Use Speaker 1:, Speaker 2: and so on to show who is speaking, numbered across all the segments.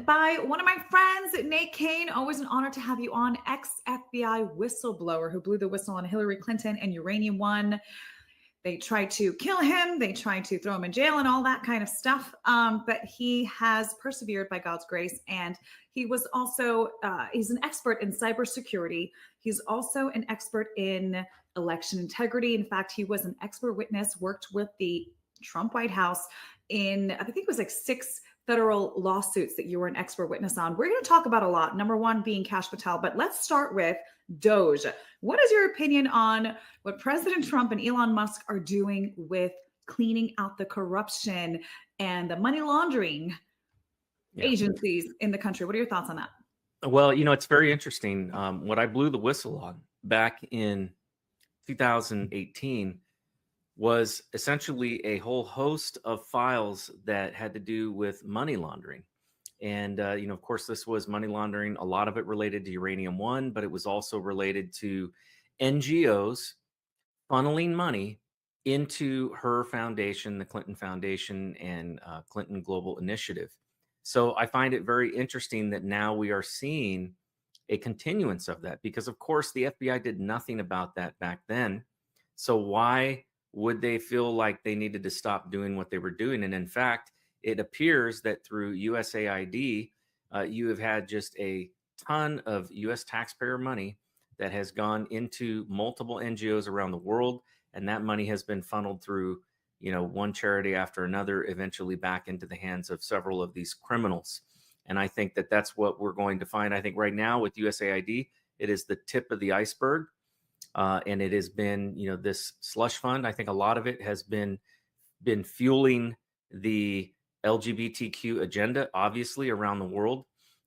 Speaker 1: by one of my friends, Nate Kane. Always an honor to have you on. Ex-FBI whistleblower who blew the whistle on Hillary Clinton and Uranium One. They tried to kill him. They tried to throw him in jail and all that kind of stuff. But he has persevered by God's grace. And he was also, he's an expert in cybersecurity. He's also an expert in election integrity. In fact, he was an expert witness, worked with the Trump White House in, I think it was like 6 federal lawsuits that you were an expert witness on. We're going to talk about a lot. Number one being Kash Patel, but let's start with Doge. What is your opinion on what President Trump and Elon Musk are doing with cleaning out the corruption and the money laundering agencies in the country? What are your thoughts on that?
Speaker 2: Well, it's very interesting. What I blew the whistle on back in 2018 was essentially a whole host of files that had to do with money laundering. And, of course, this was money laundering, a lot of it related to Uranium One, but it was also related to NGOs funneling money into her foundation, the Clinton Foundation and Clinton Global Initiative. So I find it very interesting that now we are seeing a continuance of that because, of course, the FBI did nothing about that back then. So why would they feel like they needed to stop doing what they were doing? And in fact, it appears that through USAID, you have had just a ton of U.S. taxpayer money that has gone into multiple NGOs around the world. And that money has been funneled through, one charity after another, eventually back into the hands of several of these criminals. And I think that that's what we're going to find. I think right now with USAID, it is the tip of the iceberg. And it has been, this slush fund. I think a lot of it has been fueling the LGBTQ agenda, obviously, around the world,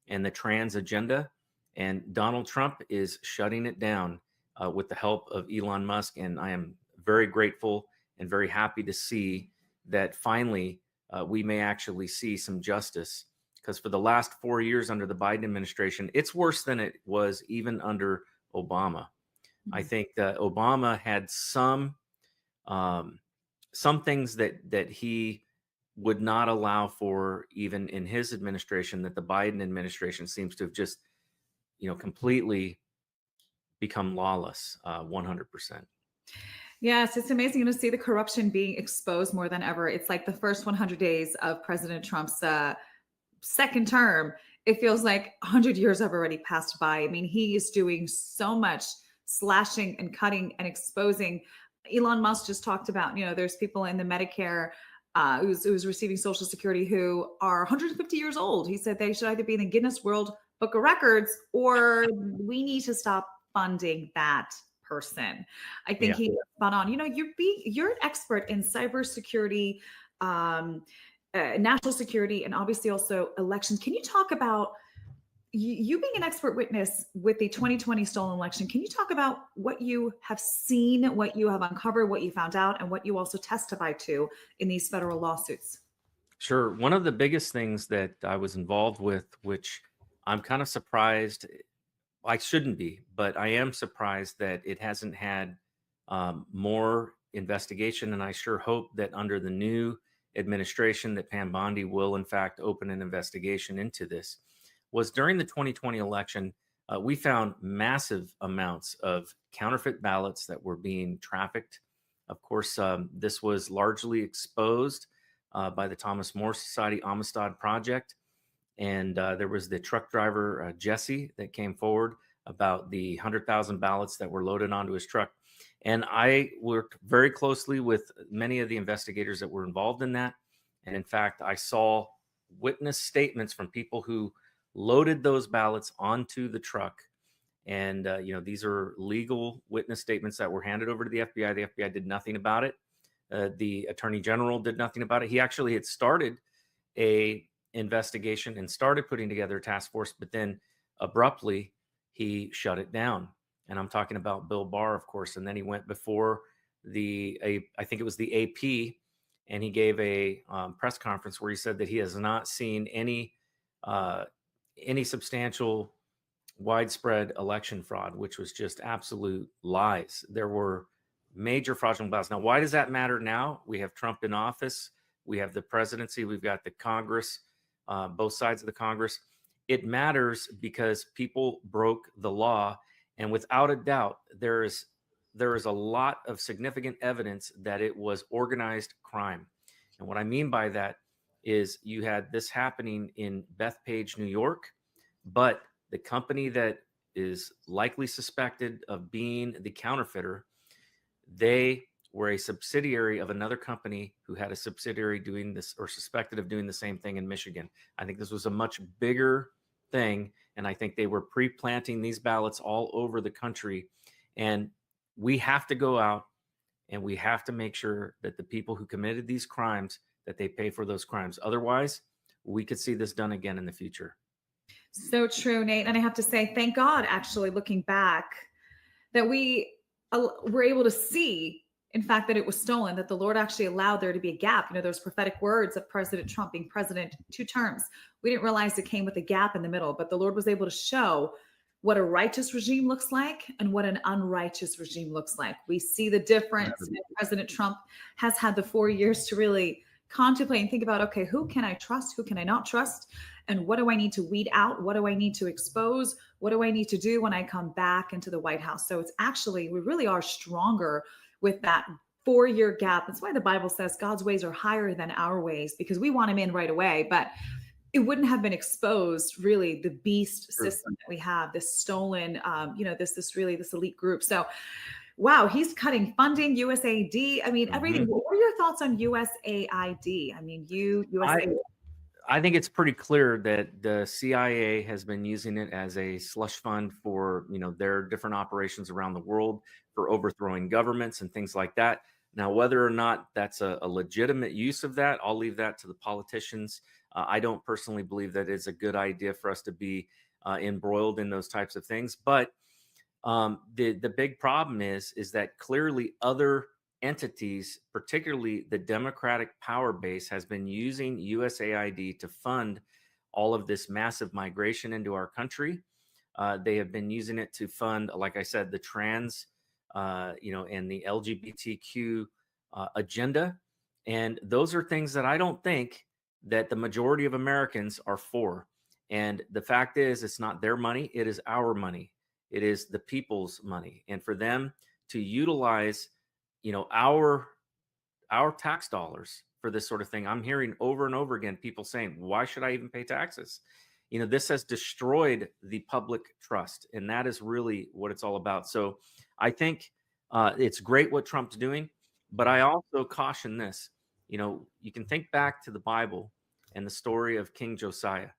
Speaker 2: and the trans agenda. And Donald Trump is shutting it down with the help of Elon Musk. And I am very grateful and very happy to see that finally we may actually see some justice. Because for the last 4 years under the Biden administration, it's worse than it was even under Obama. I think that Obama had some things that he would not allow for even in his administration that the Biden administration seems to have just, completely become lawless 100%.
Speaker 1: Yes, it's amazing to see the corruption being exposed more than ever. It's like the first 100 days of President Trump's second term. It feels like 100 years have already passed by. I mean, he is doing so much slashing and cutting and exposing. Elon Musk just talked about, there's people in the Medicare who's receiving Social Security who are 150 years old. He said they should either be in the Guinness World Book of Records or we need to stop funding that person. I think he spot on. You're an expert in cybersecurity, national security, and obviously also elections. Can you talk about you being an expert witness with the 2020 stolen election? Can you talk about what you have seen, what you have uncovered, what you found out, and what you also testified to in these federal lawsuits?
Speaker 2: Sure. One of the biggest things that I was involved with, which I'm kind of surprised, I shouldn't be, but I am surprised that it hasn't had more investigation. And I sure hope that under the new administration that Pam Bondi will in fact open an investigation into this. Was during the 2020 election, we found massive amounts of counterfeit ballots that were being trafficked. Of course, this was largely exposed by the Thomas More Society Amistad Project. And there was the truck driver, Jesse, that came forward about the 100,000 ballots that were loaded onto his truck. And I worked very closely with many of the investigators that were involved in that. And in fact, I saw witness statements from people who loaded those ballots onto the truck. And, these are legal witness statements that were handed over to the FBI. The FBI did nothing about it. The Attorney General did nothing about it. He actually had started a investigation and started putting together a task force, but then abruptly he shut it down. And I'm talking about Bill Barr, of course. And then he went before I think it was the AP, and he gave a press conference where he said that he has not seen any substantial widespread election fraud, which was just absolute lies. There were major fraudulent ballots. Now, why does that matter now? We have Trump in office. We have the presidency. We've got the Congress. both sides of the Congress. It matters because people broke the law, and without a doubt, there is a lot of significant evidence that it was organized crime. And what I mean by that is you had this happening in Bethpage, New York, but the company that is likely suspected of being the counterfeiter, they were a subsidiary of another company who had a subsidiary doing this or suspected of doing the same thing in Michigan. I think this was a much bigger thing. And I think they were pre-planting these ballots all over the country. And we have to go out and we have to make sure that the people who committed these crimes, that they pay for those crimes. Otherwise, we could see this done again in the future.
Speaker 1: So true, Nate. And I have to say, thank God, actually, looking back, that we were able to see, in fact, that it was stolen, that the Lord actually allowed there to be a gap. Those prophetic words of President Trump being president 2 terms. We didn't realize it came with a gap in the middle, but the Lord was able to show what a righteous regime looks like and what an unrighteous regime looks like. We see the difference. And President Trump has had the 4 years to really contemplate and think about, okay, who can I trust? Who can I not trust? And what do I need to weed out? What do I need to expose? What do I need to do when I come back into the White House? So it's actually, we really are stronger with that 4-year gap. That's why the Bible says God's ways are higher than our ways, because we want him in right away. But it wouldn't have been exposed, really, the beast system that we have, this stolen, this elite group. So, wow, he's cutting funding, USAID. I mean, everything. What were your thoughts on USAID? I mean, USAID.
Speaker 2: I think it's pretty clear that the CIA has been using it as a slush fund for, their different operations around the world for overthrowing governments and things like that. Now, whether or not that's a legitimate use of that, I'll leave that to the politicians. I don't personally believe that it's a good idea for us to be embroiled in those types of things. But the big problem is that clearly other entities, particularly the Democratic power base, has been using USAID to fund all of this massive migration into our country. They have been using it to fund, like I said, the trans, and the LGBTQ agenda. And those are things that I don't think that the majority of Americans are for. And the fact is, it's not their money. It is our money. It is the people's money. And for them to utilize, our tax dollars for this sort of thing, I'm hearing over and over again people saying, why should I even pay taxes? This has destroyed the public trust. And that is really what it's all about. So I think it's great what Trump's doing, but I also caution this. You can think back to the Bible and the story of King Josiah.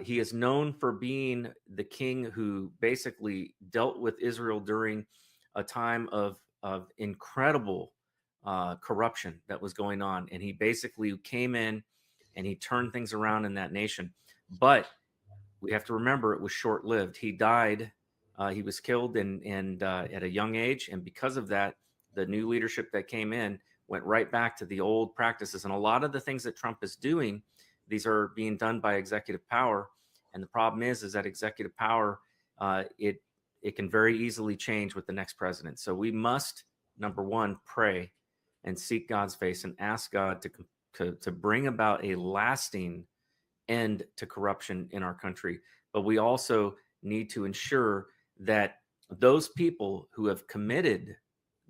Speaker 2: He is known for being the king who basically dealt with Israel during a time of incredible corruption that was going on. And he basically came in and he turned things around in that nation. But we have to remember it was short-lived. He died. He was killed and at a young age. And because of that, the new leadership that came in went right back to the old practices. And a lot of the things that Trump is doing, these are being done by executive power. And the problem is that executive power, it can very easily change with the next president. So we must, number one, pray and seek God's face and ask God to bring about a lasting end to corruption in our country. But we also need to ensure that those people who have committed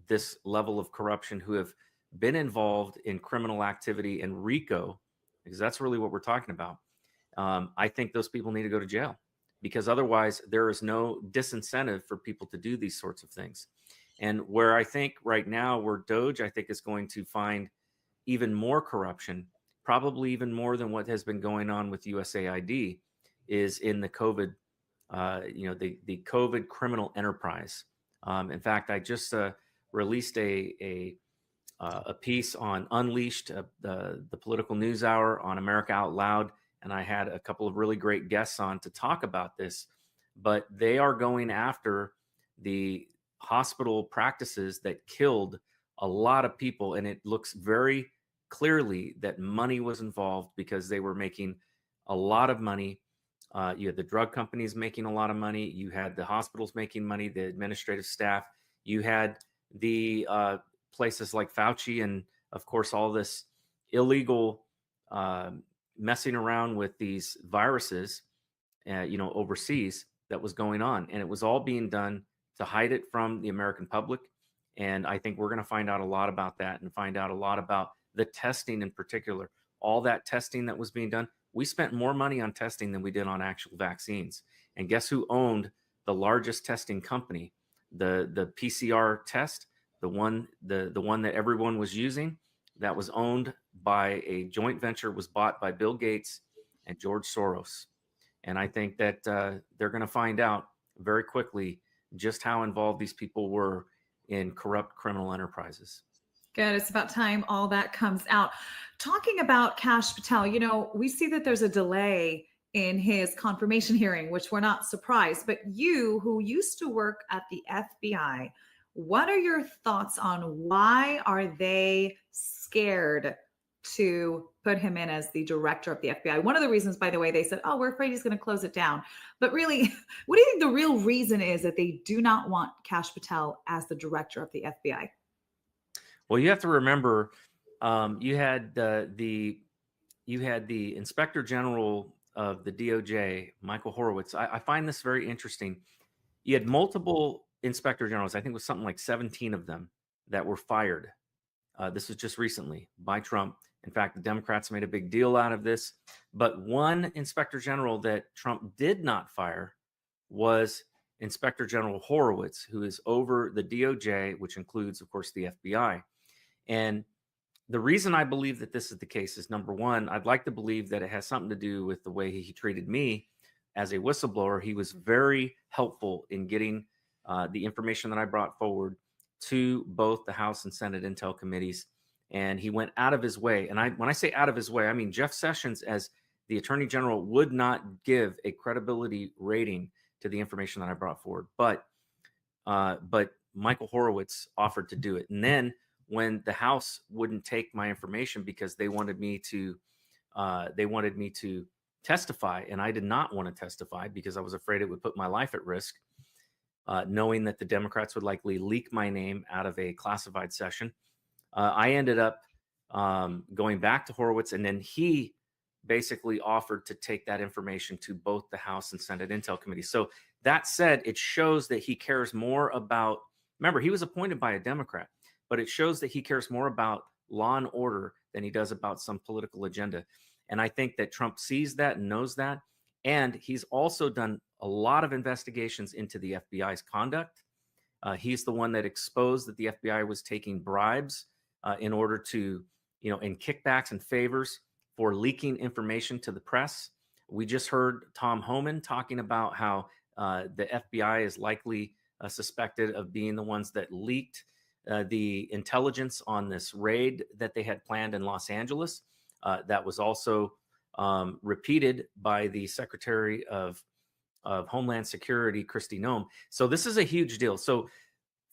Speaker 2: this level of corruption, who have been involved in criminal activity and RICO, because that's really what we're talking about, I think those people need to go to jail, because otherwise there is no disincentive for people to do these sorts of things. And where I think right now, where Doge, I think, is going to find even more corruption, probably even more than what has been going on with USAID, is in the COVID, the COVID criminal enterprise. In fact, I just released a piece on Unleashed, the political news hour on America Out Loud, and I had a couple of really great guests on to talk about this. But they are going after the hospital practices that killed a lot of people, and it looks very clearly that money was involved, because they were making a lot of money. You had the drug companies making a lot of money. You had the hospitals making money, the administrative staff. You had the places like Fauci, and of course all this illegal messing around with these viruses, overseas that was going on. And it was all being done to hide it from the American public. And I think we're going to find out a lot about that and find out a lot about the testing in particular. All that testing that was being done, we spent more money on testing than we did on actual vaccines. And guess who owned the largest testing company? The PCR test, the one that everyone was using, that was owned by a joint venture, was bought by Bill Gates and George Soros. And I think that they're going to find out very quickly just how involved these people were in corrupt criminal enterprises.
Speaker 1: Good. It's about time all that comes out. Talking about Kash Patel, we see that there's a delay in his confirmation hearing, which we're not surprised. But you, who used to work at the FBI, what are your thoughts on why are they scared to put him in as the director of the FBI? One of the reasons, by the way, they said, oh, we're afraid he's going to close it down. But really, what do you think the real reason is that they do not want Kash Patel as the director of the FBI?
Speaker 2: Well, you have to remember, you had the Inspector General of the DOJ, Michael Horowitz. I find this very interesting. You had multiple Inspector Generals. I think it was something like 17 of them that were fired. This was just recently by Trump. In fact, the Democrats made a big deal out of this. But one Inspector General that Trump did not fire was Inspector General Horowitz, who is over the DOJ, which includes, of course, the FBI. And the reason I believe that this is the case is, number one, I'd like to believe that it has something to do with the way he treated me as a whistleblower. He was very helpful in getting the information that I brought forward to both the House and Senate Intel committees. And he went out of his way. And when I say out of his way, I mean Jeff Sessions, as the Attorney General, would not give a credibility rating to the information that I brought forward. But Michael Horowitz offered to do it. And then when the House wouldn't take my information because they wanted me to testify, and I did not want to testify because I was afraid it would put my life at risk, knowing that the Democrats would likely leak my name out of a classified session. I ended up going back to Horowitz, and then he basically offered to take that information to both the House and Senate Intel Committee. So that said, it shows that he cares more about, remember, he was appointed by a Democrat, but it shows that he cares more about law and order than he does about some political agenda. And I think that Trump sees that and knows that. And he's also done a lot of investigations into the FBI's conduct. He's the one that exposed that the FBI was taking bribes in order to, in kickbacks and favors for leaking information to the press. We just heard Tom Homan talking about how the FBI is likely suspected of being the ones that leaked the intelligence on this raid that they had planned in Los Angeles. That was also repeated by the Secretary of Homeland Security, Kristi Noem. So this is a huge deal. So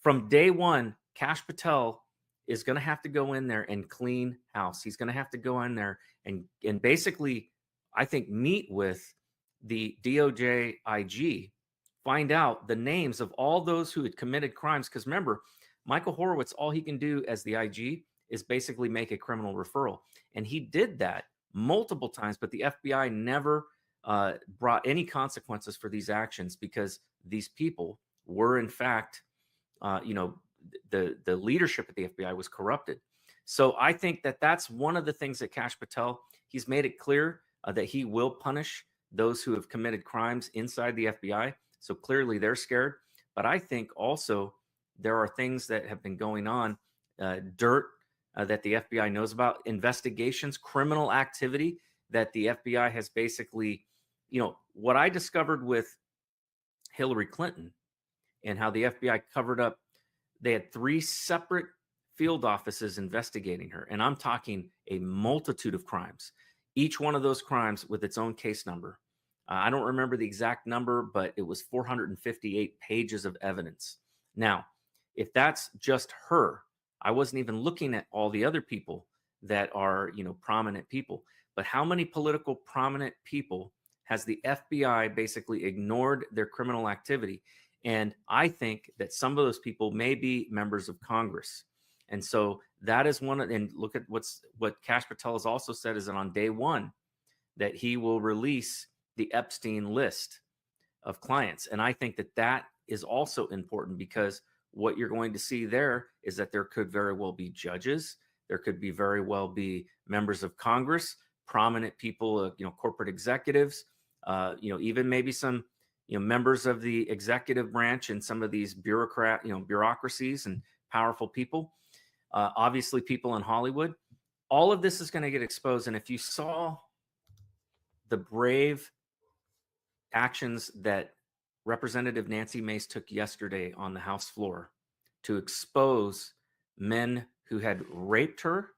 Speaker 2: from day one, Kash Patel is going to have to go in there and clean house. He's going to have to go in there and basically, I think, meet with the DOJ IG, find out the names of all those who had committed crimes. Because remember, Michael Horowitz, all he can do as the IG is basically make a criminal referral. And he did that multiple times, but the FBI never brought any consequences for these actions because these people were, in fact, the leadership at the FBI was corrupted. So I think that that's one of the things that Kash Patel, he's made it clear that he will punish those who have committed crimes inside the FBI. So clearly they're scared. But I think also there are things that have been going on, dirt that the FBI knows about, investigations, criminal activity that the FBI has basically, what I discovered with Hillary Clinton and how the FBI covered up, they had 3 separate field offices investigating her. And I'm talking a multitude of crimes, each one of those crimes with its own case number. I don't remember the exact number, but it was 458 pages of evidence. Now, if that's just her, I wasn't even looking at all the other people that are, prominent people. But how many political prominent people has the FBI basically ignored their criminal activity? And I think that some of those people may be members of Congress. And so that is one of, and look at what Kash Patel has also said, is that on day one, that he will release the Epstein list of clients. And I think that that is also important, because what you're going to see there is that there could very well be judges, there could be very well be members of Congress, prominent people, corporate executives, even maybe some, members of the executive branch and some of these bureaucracies and powerful people, obviously people in Hollywood. All of this is going to get exposed. And if you saw the brave actions that Representative Nancy Mace took yesterday on the House floor to expose men who had raped her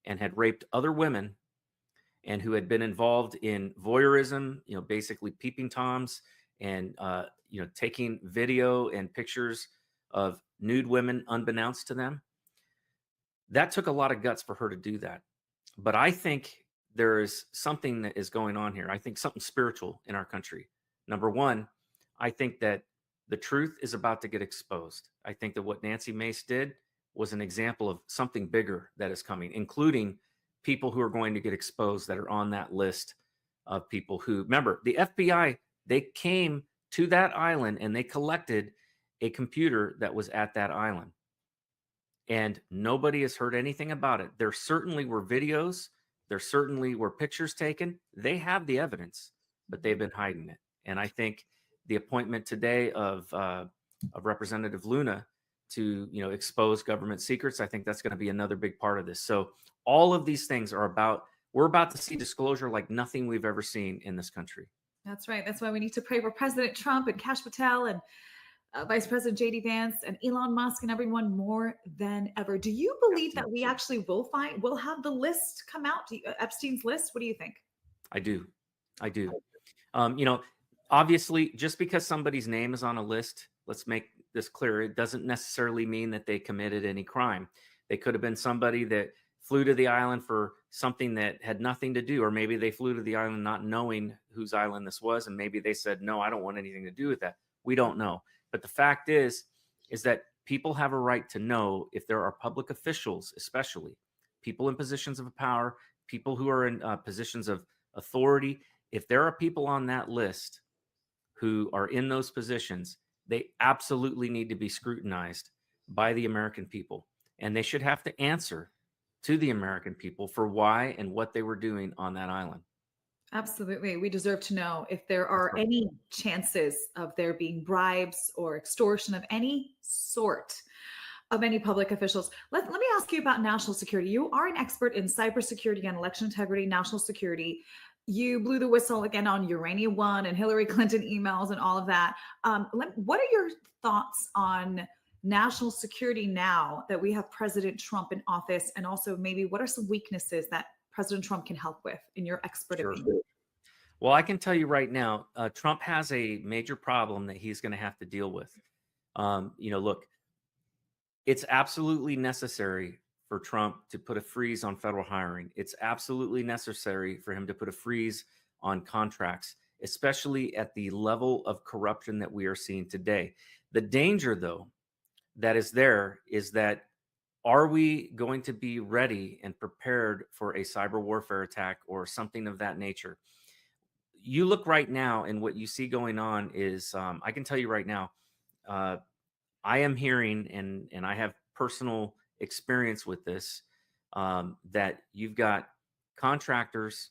Speaker 2: and had raped other women and who had been involved in voyeurism, basically peeping toms and, taking video and pictures of nude women unbeknownst to them. That took a lot of guts for her to do that. But I think there is something that is going on here. I think something spiritual in our country. Number one, I think that the truth is about to get exposed. I think that what Nancy Mace did was an example of something bigger that is coming, including people who are going to get exposed that are on that list of people who, remember, the FBI, they came to that island and they collected a computer that was at that island. And nobody has heard anything about it. There certainly were videos. There certainly were pictures taken. They have the evidence, but they've been hiding it. And I think the appointment today of Representative Luna to expose government secrets, I think that's going to be another big part of this. So all of these things are we're about to see disclosure like nothing we've ever seen in this country.
Speaker 1: That's right. That's why we need to pray for President Trump and Kash Patel and Vice President J.D. Vance and Elon Musk and everyone more than ever. Do you believe that we actually will have the list come out, Epstein's list? What do you think?
Speaker 2: I do. Obviously, just because somebody's name is on a list, let's make this clear, it doesn't necessarily mean that they committed any crime. They could have been somebody that flew to the island for something that had nothing to do, or maybe they flew to the island not knowing whose island this was, and maybe they said, no, I don't want anything to do with that. We don't know. But the fact is that people have a right to know if there are public officials, especially people in positions of power, people who are in positions of authority. If there are people on that list who are in those positions, they absolutely need to be scrutinized by the American people. And they should have to answer to the American people for why and what they were doing on that island.
Speaker 1: Absolutely. We deserve to know if there are any chances of there being bribes or extortion of any sort of any public officials. Let me ask you about national security. You are an expert in cybersecurity and election integrity, national security. You blew the whistle again on Uranium One and Hillary Clinton emails and all of that. What are your thoughts on national security now that we have President Trump in office? And also maybe what are some weaknesses that President Trump can help with in your expert opinion?
Speaker 2: Well, I can tell you right now, Trump has a major problem that he's going to have to deal with. Look, it's absolutely necessary for Trump to put a freeze on federal hiring. It's absolutely necessary for him to put a freeze on contracts, especially at the level of corruption that we are seeing today. The danger, though, that is there is that, are we going to be ready and prepared for a cyber warfare attack or something of that nature? You look right now, and what you see going on is, I can tell you right now, I am hearing, and I have personal experience with this, that you've got contractors,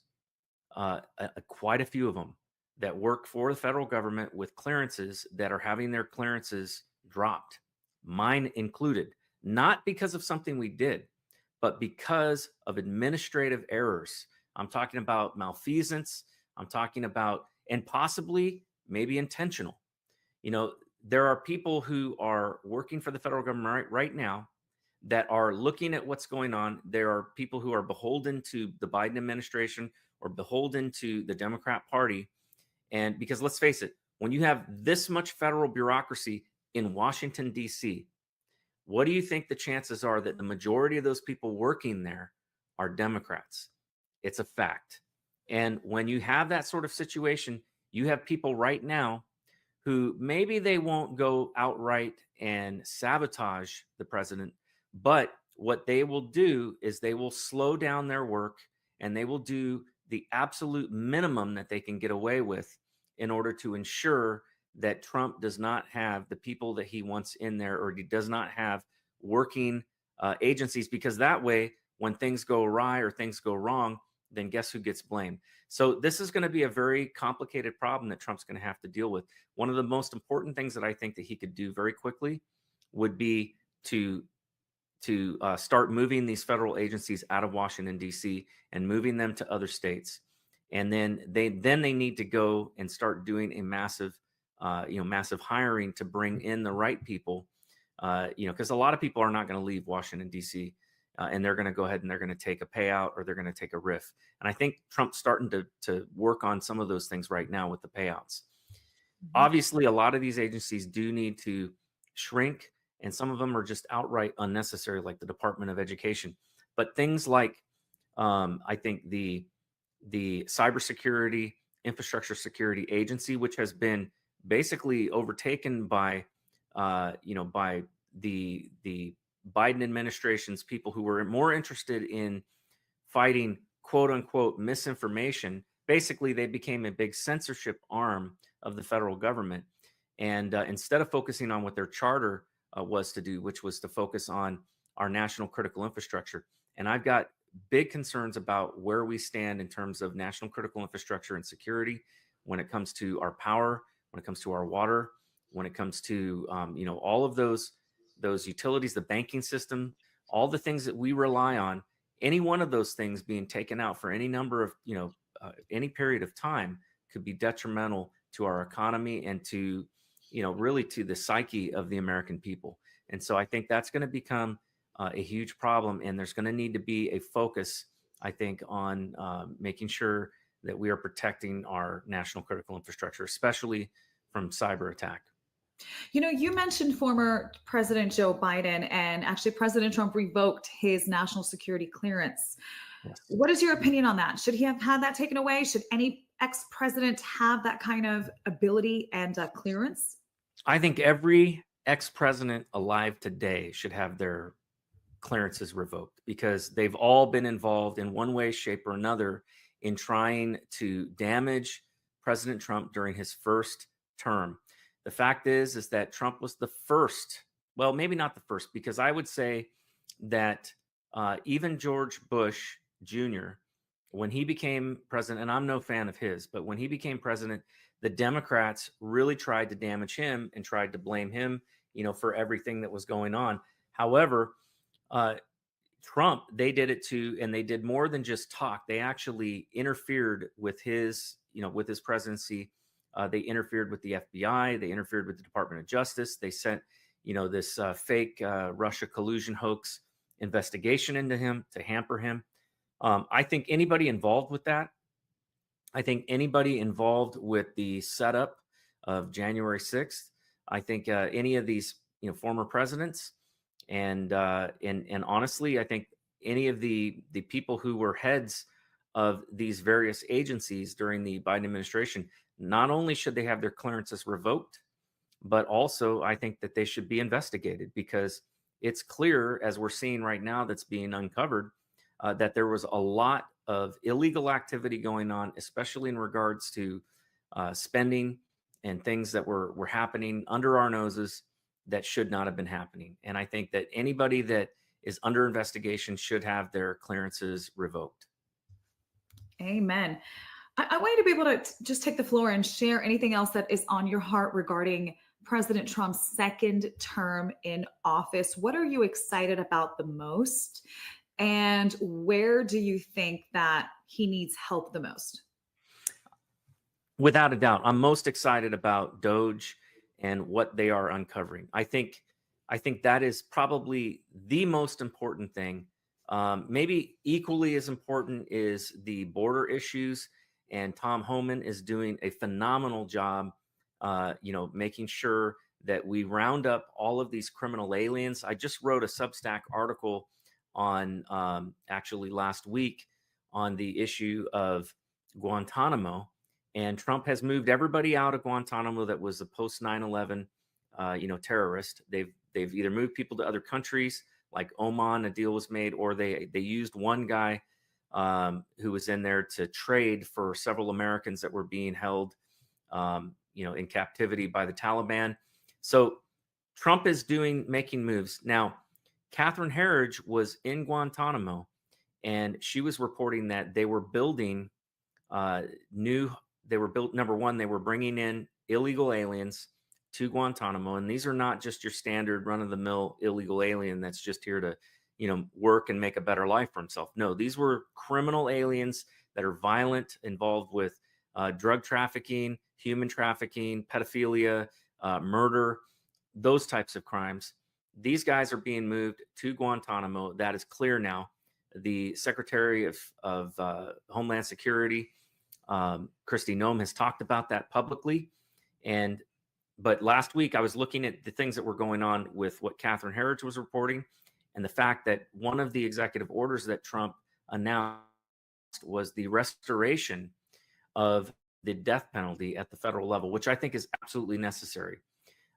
Speaker 2: quite a few of them, that work for the federal government with clearances that are having their clearances dropped, mine included. Not because of something we did, but because of administrative errors. I'm talking about malfeasance. I'm talking about, and possibly maybe intentional. There are people who are working for the federal government right now that are looking at what's going on. There are people who are beholden to the Biden administration or beholden to the Democrat Party. And because let's face it, when you have this much federal bureaucracy in Washington, D.C., what do you think the chances are that the majority of those people working there are Democrats? It's a fact. And when you have that sort of situation, you have people right now who maybe they won't go outright and sabotage the president, but what they will do is they will slow down their work and they will do the absolute minimum that they can get away with in order to ensure that Trump does not have the people that he wants in there, or he does not have working agencies, because that way, when things go awry or things go wrong, then guess who gets blamed? So this is going to be a very complicated problem that Trump's going to have to deal with. One of the most important things that I think that he could do very quickly would be to start moving these federal agencies out of Washington, D.C. and moving them to other states. And then they need to go and start doing a massive hiring to bring in the right people, because a lot of people are not going to leave Washington, D.C., and they're going to go ahead and they're going to take a payout, or they're going to take a RIF. And I think Trump's starting to work on some of those things right now with the payouts. Obviously, a lot of these agencies do need to shrink, and some of them are just outright unnecessary, like the Department of Education. But things like, I think the Cybersecurity Infrastructure Security Agency, which has been basically overtaken by, by the Biden administration's people who were more interested in fighting quote unquote misinformation. Basically, they became a big censorship arm of the federal government. And instead of focusing on what their charter was to do, which was to focus on our national critical infrastructure. And I've got big concerns about where we stand in terms of national critical infrastructure and security when it comes to our power, when it comes to our water, when it comes to all of those utilities, the banking system, all the things that we rely on. Any one of those things being taken out for any number of any period of time could be detrimental to our economy and to really to the psyche of the American people. And so I think that's going to become a huge problem, and there's going to need to be a focus, I think, on making sure that we are protecting our national critical infrastructure, especially from cyber attack.
Speaker 1: You mentioned former President Joe Biden, and actually President Trump revoked his national security clearance.
Speaker 2: Yes.
Speaker 1: What is your opinion on that? Should he have had that taken away? Should any ex-president have that kind of ability and clearance?
Speaker 2: I think every ex-president alive today should have their clearances revoked, because they've all been involved in one way, shape, or another in trying to damage President Trump during his first term. The fact is that Trump was the first, well, maybe not the first, because I would say that even George Bush Jr., when he became president, and I'm no fan of his, but when he became president, the Democrats really tried to damage him and tried to blame him, for everything that was going on. However, Trump, they did it too, and they did more than just talk. They actually interfered with his presidency. They interfered with the FBI. They interfered with the Department of Justice. They sent, this fake Russia collusion hoax investigation into him to hamper him. I think anybody involved with that, I think anybody involved with the setup of January 6th, I think any of these, former presidents, and honestly, I think any of the people who were heads of these various agencies during the Biden administration, not only should they have their clearances revoked, but also I think that they should be investigated, because it's clear, as we're seeing right now, that's being uncovered, that there was a lot of illegal activity going on, especially in regards to spending and things that were happening under our noses that should not have been happening. And I think that anybody that is under investigation should have their clearances revoked.
Speaker 1: Amen. I want you to be able to just take the floor and share anything else that is on your heart regarding President Trump's second term in office. What are you excited about the most? And where do you think that he needs help the most?
Speaker 2: Without a doubt, I'm most excited about DOGE and what they are uncovering. I think that is probably the most important thing. Maybe equally as important is the border issues, and Tom Homan is doing a phenomenal job, making sure that we round up all of these criminal aliens. I just wrote a Substack article on actually last week on the issue of Guantanamo, and Trump has moved everybody out of Guantanamo that was a post 9/11 terrorist. They've either moved people to other countries, like Oman, a deal was made, or they used one guy who was in there to trade for several Americans that were being held, in captivity by the Taliban. So Trump is making moves. Now, Catherine Herridge was in Guantanamo, and she was reporting that they were building number one, they were bringing in illegal aliens to Guantanamo. And these are not just your standard run of the mill illegal alien that's just here to, work and make a better life for himself. No, these were criminal aliens that are violent, involved with drug trafficking, human trafficking, pedophilia, murder, those types of crimes. These guys are being moved to Guantanamo. That is clear now. The Secretary of Homeland Security, Kristi Noem, has talked about that publicly. But last week I was looking at the things that were going on with what Catherine Herridge was reporting, and the fact that one of the executive orders that Trump announced was the restoration of the death penalty at the federal level, which I think is absolutely necessary.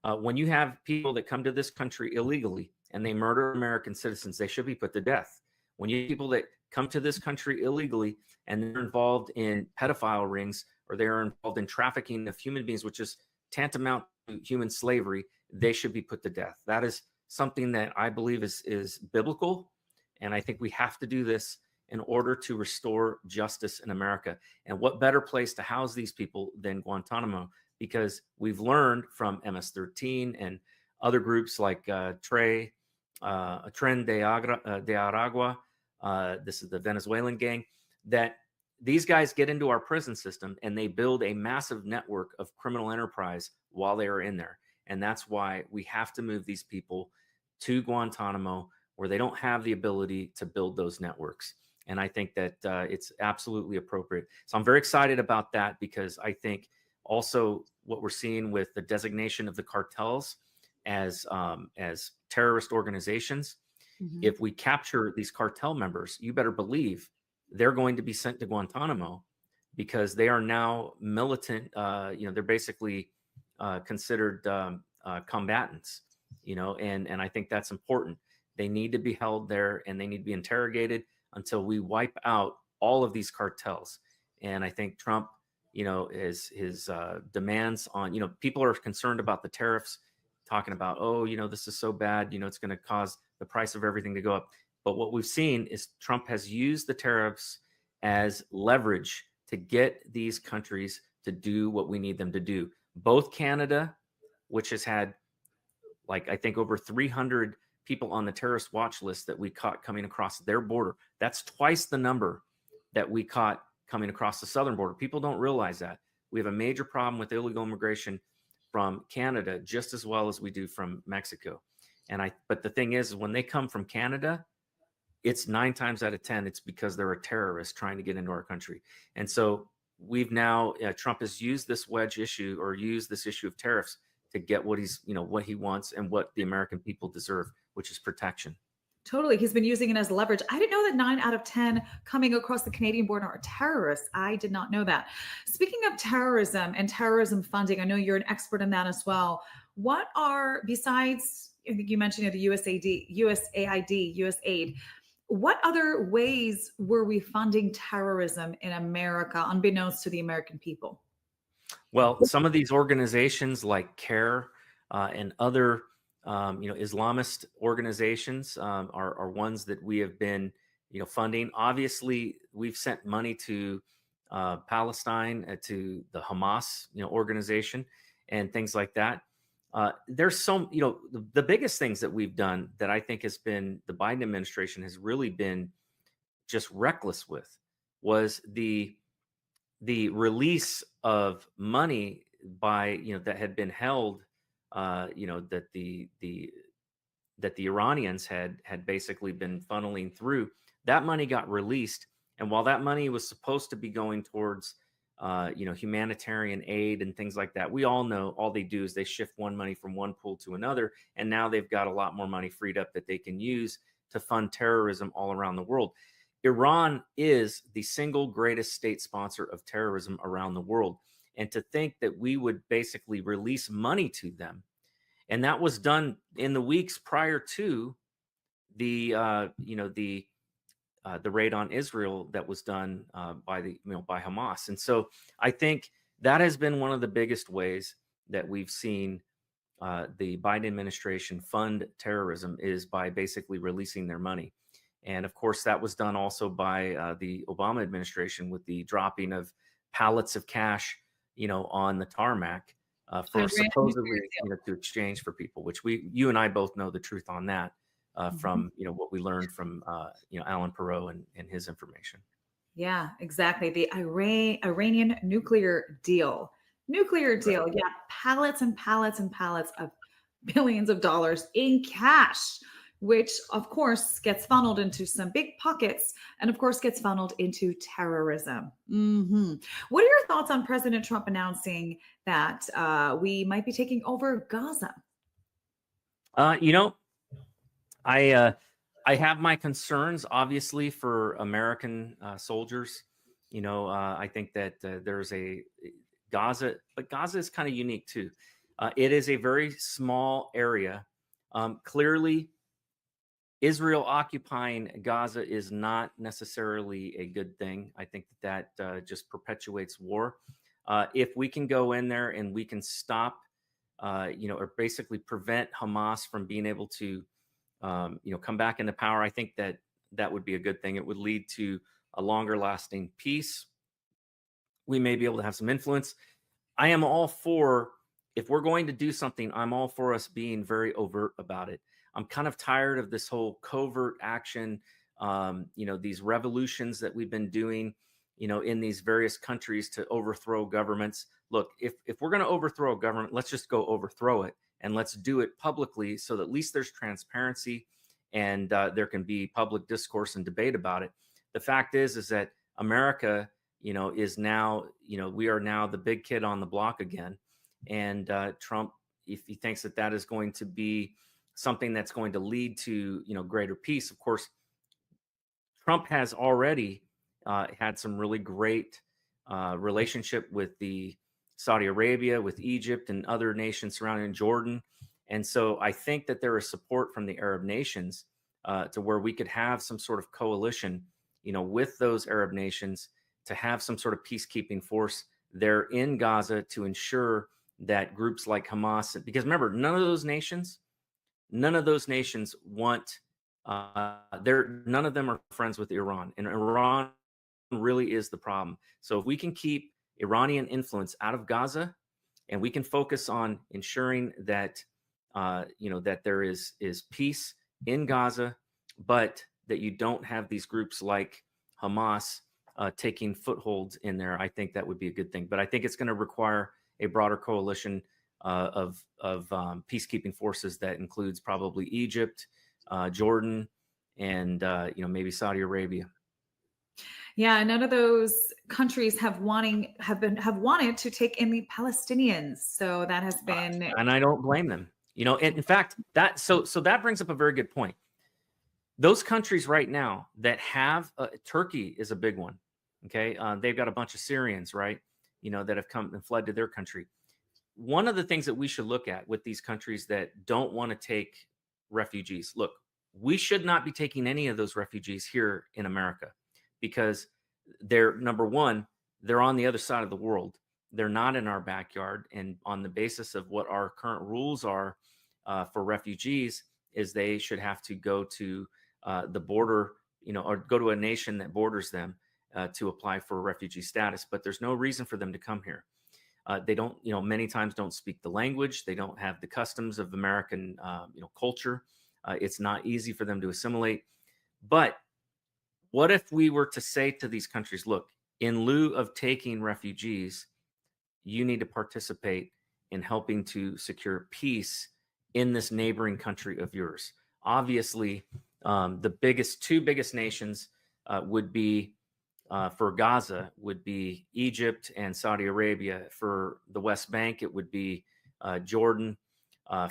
Speaker 2: When you have people that come to this country illegally and they murder American citizens, they should be put to death. When you have people that come to this country illegally and they're involved in pedophile rings, or they're involved in trafficking of human beings, which is tantamount to human slavery, they should be put to death. That is something that I believe is biblical. And I think we have to do this in order to restore justice in America. And what better place to house these people than Guantanamo? Because we've learned from MS-13 and other groups like Tren de Aragua, this is the Venezuelan gang, that these guys get into our prison system and they build a massive network of criminal enterprise while they are in there. And that's why we have to move these people to Guantanamo, where they don't have the ability to build those networks. And I think that it's absolutely appropriate. So I'm very excited about that, because I think also what we're seeing with the designation of the cartels as terrorist organizations, if we capture these cartel members, you better believe they're going to be sent to Guantanamo, because they are now militant. They're basically considered combatants, and I think that's important. They need to be held there and they need to be interrogated until we wipe out all of these cartels. And I think Trump, his demands on, people are concerned about the tariffs, talking about, this is so bad, it's going to cause the price of everything to go up. But what we've seen is Trump has used the tariffs as leverage to get these countries to do what we need them to do. Both Canada, which has had, I think, over 300 people on the terrorist watch list that we caught coming across their border. That's twice the number that we caught coming across the southern border. People don't realize that. We have a major problem with illegal immigration from Canada just as well as we do from Mexico. But the thing is, when they come from Canada, it's 9 times out of 10, it's because they're a terrorist trying to get into our country. And so we've now, Trump has used this wedge issue, or used this issue of tariffs, to get what what he wants and what the American people deserve, which is protection.
Speaker 1: Totally. He's been using it as leverage. I didn't know that 9 out of 10 coming across the Canadian border are terrorists. I did not know that. Speaking of terrorism and terrorism funding, I know you're an expert in that as well. What are, besides, I think you mentioned the USAID, what other ways were we funding terrorism in America, unbeknownst to the American people?
Speaker 2: Well, some of these organizations like CARE and other Islamist organizations are ones that we have been funding. Obviously, we've sent money to Palestine, to the Hamas organization, and things like that. There's some, the biggest things that we've done that I think has been, the Biden administration has really been just reckless with, was the release of money by, that had been held, that the Iranians had basically been funneling through. That money got released. And while that money was supposed to be going towards, humanitarian aid and things like that, we all know all they do is they shift one money from one pool to another. And now they've got a lot more money freed up that they can use to fund terrorism all around the world. Iran is the single greatest state sponsor of terrorism around the world. And to think that we would basically release money to them, and that was done in the weeks prior to the the raid on Israel that was done by Hamas. And so I think that has been one of the biggest ways that we've seen the Biden administration fund terrorism, is by basically releasing their money. And of course, that was done also by the Obama administration with the dropping of pallets of cash, on the tarmac for supposedly, to exchange for people, which you and I both know the truth on that from, what we learned from, Alan Perot and his information.
Speaker 1: Yeah, exactly. The Iranian nuclear deal. Yeah, pallets and pallets and pallets of billions of dollars in cash, which of course gets funneled into some big pockets and of course gets funneled into terrorism. What are your thoughts on President Trump announcing that we might be taking over Gaza?
Speaker 2: I have my concerns, obviously, for American soldiers. I think that there's a Gaza, but Gaza is kind of unique too. It is a very small area. Clearly, Israel occupying Gaza is not necessarily a good thing. I think that just perpetuates war. If we can go in there and we can stop, or basically prevent Hamas from being able to, come back into power, I think that would be a good thing. It would lead to a longer lasting peace. We may be able to have some influence. I am all for, if we're going to do something, I'm all for us being very overt about it. I'm kind of tired of this whole covert action, these revolutions that we've been doing, in these various countries to overthrow governments. Look, if we're going to overthrow a government, let's just go overthrow it, and let's do it publicly so that at least there's transparency and there can be public discourse and debate about it. The fact is that America, is now, we are now the big kid on the block again. And Trump, if he thinks that is going to be something that's going to lead to, greater peace, of course, Trump has already had some really great relationship with the Saudi Arabia, with Egypt and other nations surrounding Jordan. And so I think that there is support from the Arab nations to where we could have some sort of coalition, with those Arab nations to have some sort of peacekeeping force there in Gaza to ensure that groups like Hamas, because remember, none of those nations want, none of them are friends with Iran, and Iran really is the problem. So if we can keep Iranian influence out of Gaza, and we can focus on ensuring that, that there is peace in Gaza, but that you don't have these groups like Hamas taking footholds in there, I think that would be a good thing. But I think it's going to require a broader coalition of peacekeeping forces that includes probably Egypt, Jordan, and maybe Saudi Arabia.
Speaker 1: Yeah, none of those countries have wanted to take in the Palestinians. So that has been,
Speaker 2: and I don't blame them. In fact, that that brings up a very good point. Those countries right now that have Turkey is a big one. Okay, they've got a bunch of Syrians, right? That have come and fled to their country. One of the things that we should look at with these countries that don't want to take refugees, look, we should not be taking any of those refugees here in America, because they're, number one, they're on the other side of the world. They're not in our backyard. And on the basis of what our current rules are for refugees, is they should have to go to the border, or go to a nation that borders them to apply for refugee status. But there's no reason for them to come here. They don't, many times don't speak the language. They don't have the customs of American, culture. It's not easy for them to assimilate. But what if we were to say to these countries, look, in lieu of taking refugees, you need to participate in helping to secure peace in this neighboring country of yours? Obviously, the two biggest nations would be, for Gaza, would be Egypt and Saudi Arabia. For the West Bank, it would be Jordan.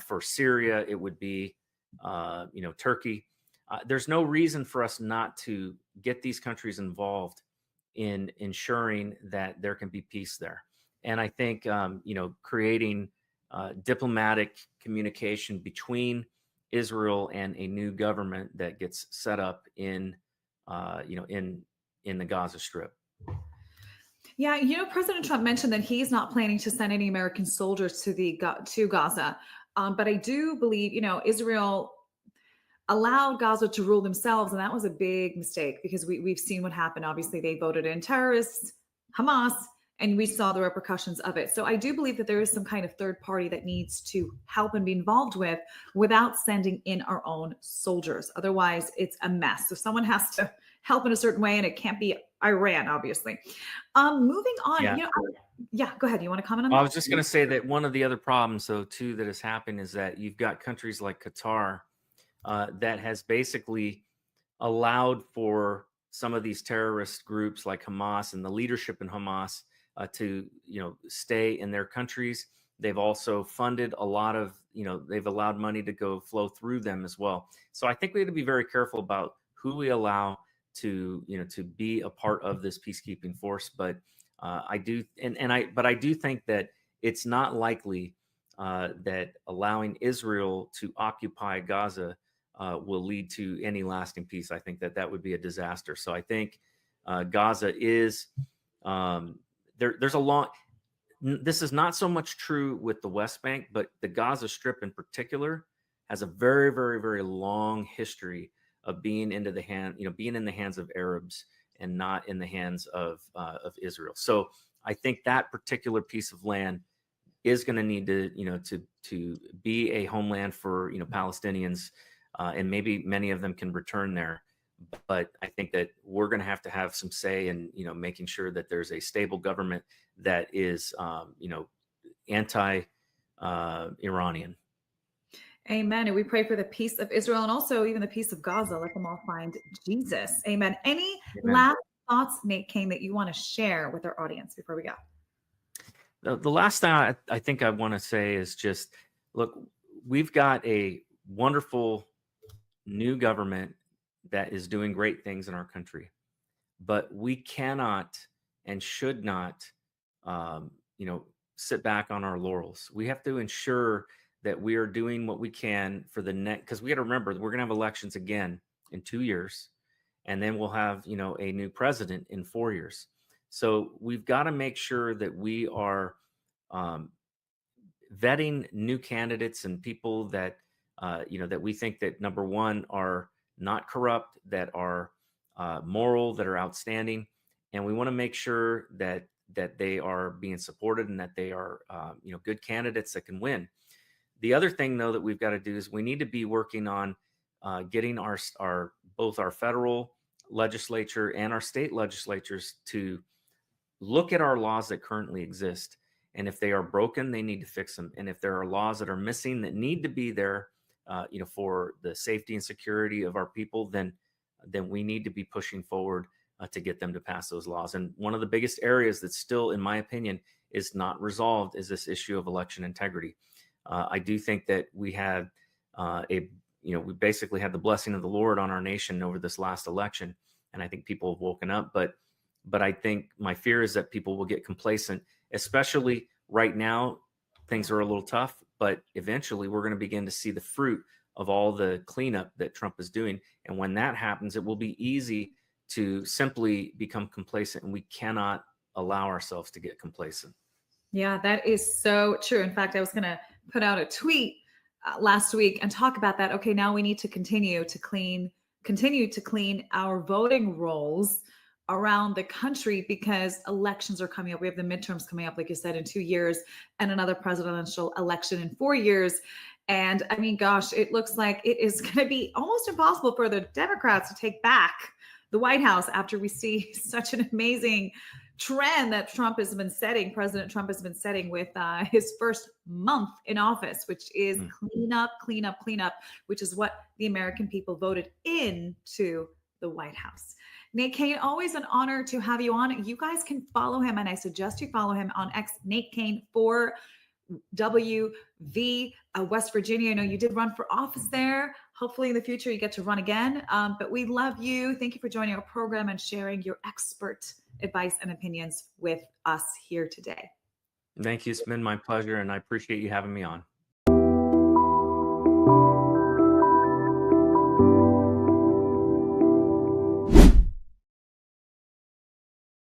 Speaker 2: For Syria, it would be Turkey. There's no reason for us not to get these countries involved in ensuring that there can be peace there. And I think creating diplomatic communication between Israel and a new government that gets set up in in the Gaza Strip.
Speaker 1: Yeah, President Trump mentioned that he's not planning to send any American soldiers to Gaza. But I do believe, Israel allowed Gaza to rule themselves, and that was a big mistake because we've seen what happened. Obviously, they voted in terrorists, Hamas, and we saw the repercussions of it. So I do believe that there is some kind of third party that needs to help and be involved without sending in our own soldiers. Otherwise, it's a mess. So someone has to help in a certain way, and it can't be Iran, obviously. Moving on,
Speaker 2: Yeah.
Speaker 1: Yeah, go ahead. You want to comment on
Speaker 2: I
Speaker 1: that?
Speaker 2: was just going to say that one of the other problems, though, too, that has happened is that you've got countries like Qatar that has basically allowed for some of these terrorist groups like Hamas and the leadership in Hamas to, stay in their countries. They've also funded a lot of, they've allowed money to go flow through them as well. So I think we have to be very careful about who we allow to, to be a part of this peacekeeping force. But I do think that it's not likely that allowing Israel to occupy Gaza will lead to any lasting peace. I think that would be a disaster. So I think Gaza is there's a long. This is not so much true with the West Bank, but the Gaza Strip in particular has a very, very, very long history of being in the hands of Arabs and not in the hands of Israel. So I think that particular piece of land is going to need to be a homeland for Palestinians, and maybe many of them can return there. But I think that we're going to have some say in making sure that there's a stable government that is anti-Iranian.
Speaker 1: Amen. And we pray for the peace of Israel and also even the peace of Gaza. Let them all find Jesus. Amen. Any
Speaker 2: Amen.
Speaker 1: last thoughts, Nate Kane, that you want to share with our audience before we go?
Speaker 2: The last thing I think I want to say is just, look, we've got a wonderful new government that is doing great things in our country, but we cannot and should not, sit back on our laurels. We have to ensure that we are doing what we can for the next, because we got to remember we're going to have elections again in 2 years, and then we'll have a new president in 4 years. So we've got to make sure that we are vetting new candidates and people that that we think that, number one, are not corrupt, that are moral, that are outstanding, and we want to make sure that they are being supported and that they are good candidates that can win. The other thing, though, that we've got to do is we need to be working on getting both our federal legislature and our state legislatures to look at our laws that currently exist. And if they are broken, they need to fix them. And if there are laws that are missing that need to be there, for the safety and security of our people, then we need to be pushing forward to get them to pass those laws. And one of the biggest areas that's still, in my opinion, is not resolved is this issue of election integrity. I do think that we had we basically had the blessing of the Lord on our nation over this last election, and I think people have woken up. But I think my fear is that people will get complacent, especially right now. Things are a little tough, but eventually we're going to begin to see the fruit of all the cleanup that Trump is doing. And when that happens, it will be easy to simply become complacent, and we cannot allow ourselves to get complacent.
Speaker 1: Yeah, that is so true. In fact, I was going to put out a tweet last week and talk about that. Okay, now we need to continue to clean our voting rolls around the country because elections are coming up. We have the midterms coming up, like you said, in 2 years, and another presidential election in 4 years. And I mean, gosh, it looks like it is going to be almost impossible for the Democrats to take back the White House after we see such an amazing trend that President Trump has been setting with his first month in office, which is clean up, which is what the American people voted into the White House. Nate Kane, always an honor to have you on. You guys can follow him, and I suggest you follow him on X, Nate Kane 4WV, West Virginia. I know you did run for office there. Hopefully in the future you get to run again. But we love you. Thank you for joining our program and sharing your expert advice and opinions with us here today.
Speaker 2: Thank you. It's been my pleasure, and I appreciate you having me on.